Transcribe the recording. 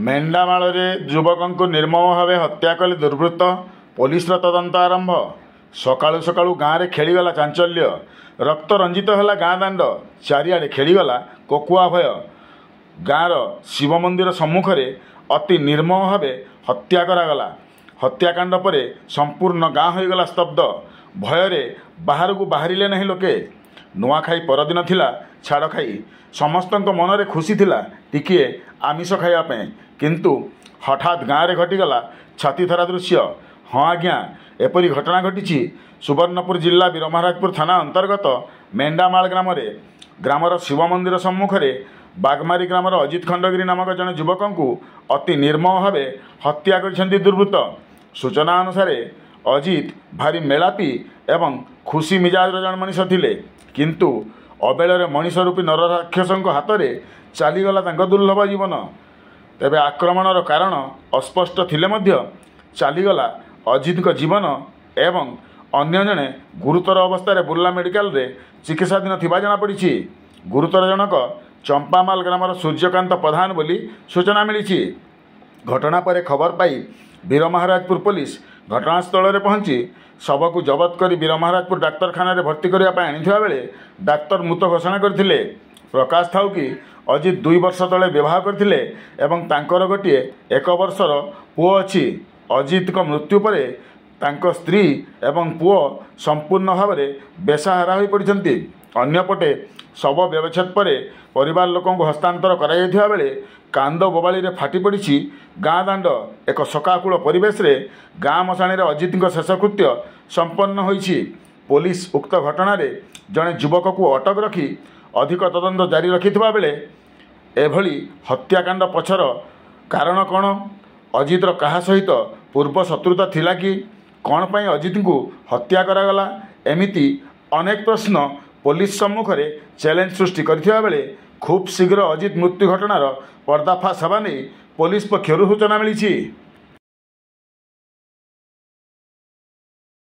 मेंढामाଳରେ ଯୁବକଙ୍କୁ ନିର୍ମମ ଭାବେ ହତ୍ୟା କଲେ ଦୁର୍ବୃତ୍ତ। ପୋଲିସର ତଦନ୍ତ ଆରମ୍ଭ। ସକାଳୁ ସକାଳୁ ଗାଁରେ ଖେଳିଗଲା ଚାଞ୍ଚଲ୍ୟ। ରକ୍ତ ରଞ୍ଜିତ ହେଲା ଗାଁ ଦାଣ୍ଡ। ଚାରିଆଡ଼େ ଖେଳିଗଲା କୋକୁଆ ଭୟ। ଗାଁର ଶିବ ମନ୍ଦିର ସମ୍ମୁଖରେ ଅତି ନିର୍ମମ ଭାବେ ହତ୍ୟା କରାଗଲା। ହତ୍ୟାକାଣ୍ଡ ପରେ ସମ୍ପୂର୍ଣ୍ଣ ଗାଁ ହୋଇଗଲା ସ୍ତବ୍ଧ। ଭୟରେ ବାହାରକୁ ବାହାରିଲେ ନାହିଁ ଲୋକେ। ନୂଆଖାଇ ପରଦିନ ଥିଲା ଛାଡ଼ଖାଇ। ସମସ୍ତଙ୍କ ମନରେ ଖୁସି ଥିଲା ଟିକିଏ ଆମିଷ ଖାଇବା ପାଇଁ। କିନ୍ତୁ ହଠାତ୍ ଗାଁରେ ଘଟିଗଲା ଛାତିଥରା ଦୃଶ୍ୟ। ହଁ ଆଜ୍ଞା, ଏପରି ଘଟଣା ଘଟିଛି ସୁବର୍ଣ୍ଣପୁର ଜିଲ୍ଲା ବୀରମହାରାଜପୁର ଥାନା ଅନ୍ତର୍ଗତ ମେଣ୍ଡାମାଳ ଗ୍ରାମରେ। ଗ୍ରାମର ଶିବ ମନ୍ଦିର ସମ୍ମୁଖରେ ବାଗମାରୀ ଗ୍ରାମର ଅଜିତ ଖଣ୍ଡଗିରି ନାମକ ଜଣେ ଯୁବକଙ୍କୁ ଅତି ନିର୍ମମ ଭାବେ ହତ୍ୟା କରିଛନ୍ତି ଦୁର୍ବୃତ୍ତ। ସୂଚନା ଅନୁସାରେ ଅଜିତ ଭାରି ମେଳାପି ଏବଂ ଖୁସି ମିଜାଜର ଜଣେ ମଣିଷ ଥିଲେ। କିନ୍ତୁ ଅବେଳରେ ମଣିଷ ରୂପୀ ନରରାକ୍ଷସଙ୍କ ହାତରେ ଚାଲିଗଲା ତାଙ୍କ ଦୁର୍ଲଭ ଜୀବନ। ତେବେ ଆକ୍ରମଣର କାରଣ ଅସ୍ପଷ୍ଟ ଥିଲେ ମଧ୍ୟ ଚାଲିଗଲା ଅଜିତଙ୍କ ଜୀବନ ଏବଂ ଅନ୍ୟ ଜଣେ ଗୁରୁତର ଅବସ୍ଥାରେ ବୁର୍ଲା ମେଡ଼ିକାଲରେ ଚିକିତ୍ସାଧୀନ ଥିବା ଜଣାପଡ଼ିଛି। ଗୁରୁତର ଜଣକ ଚମ୍ପାମାଲ ଗ୍ରାମର ସୂର୍ଯ୍ୟକାନ୍ତ ପ୍ରଧାନ ବୋଲି ସୂଚନା ମିଳିଛି। ଘଟଣା ପରେ ଖବର ପାଇ ବୀରମହାରାଜପୁର ପୋଲିସ ଘଟଣାସ୍ଥଳରେ ପହଞ୍ଚି ଶବକୁ ଜବତ କରି ବୀରମହାରାଜପୁର ଡାକ୍ତରଖାନାରେ ଭର୍ତ୍ତି କରିବା ପାଇଁ ଆଣିଥିବା ବେଳେ ଡାକ୍ତର ମୃତ ଘୋଷଣା କରିଥିଲେ। ପ୍ରକାଶ ଥାଉ କି ଅଜିତ 2 ବର୍ଷ ତଳେ ବିବାହ କରିଥିଲେ ଏବଂ ତାଙ୍କର ଗୋଟିଏ 1 ବର୍ଷର ପୁଅ ଅଛି। ଅଜିତଙ୍କ ମୃତ୍ୟୁ ପରେ ତାଙ୍କ ସ୍ତ୍ରୀ ଏବଂ ପୁଅ ସମ୍ପୂର୍ଣ୍ଣ ଭାବରେ ବେସାହାରା ହୋଇପଡ଼ିଛନ୍ତି। ଅନ୍ୟପଟେ ଶବ ବ୍ୟବଚ୍ଛେଦ ପରେ ପରିବାର ଲୋକଙ୍କୁ ହସ୍ତାନ୍ତର କରାଯାଇଥିବା ବେଳେ କାନ୍ଦ ବୋବାଳିରେ ଫାଟି ପଡ଼ିଛି ଗାଁ ଦାଣ୍ଡ। ଏକ ଶୋକାକୁଳ ପରିବେଶରେ ଗାଁ ମଶାଣିରେ ଅଜିତଙ୍କ ଶେଷକୃତ୍ୟ ସମ୍ପନ୍ନ ହୋଇଛି। ପୋଲିସ ଉକ୍ତ ଘଟଣାରେ ଜଣେ ଯୁବକକୁ ଅଟକ ରଖି ଅଧିକ ତଦନ୍ତ ଜାରି ରଖିଥିବା ବେଳେ ଏଭଳି ହତ୍ୟାକାଣ୍ଡ ପଛର କାରଣ କ'ଣ? ଅଜିତର କାହା ସହିତ ପୂର୍ବ ଶତ୍ରୁତା ଥିଲା କି? କ'ଣ ପାଇଁ ଅଜିତଙ୍କୁ ହତ୍ୟା କରାଗଲା? ଏମିତି ଅନେକ ପ୍ରଶ୍ନ ପୋଲିସ ସମ୍ମୁଖରେ ଚ୍ୟାଲେଞ୍ଜ ସୃଷ୍ଟି କରିଥିବା ବେଳେ ଖୁବ୍ ଶୀଘ୍ର ଅଜିତ ମୃତ୍ୟୁ ଘଟଣାର ପର୍ଦ୍ଦାଫାଶ ହେବା ନେଇ ପୋଲିସ ପକ୍ଷରୁ ସୂଚନା ମିଳିଛି।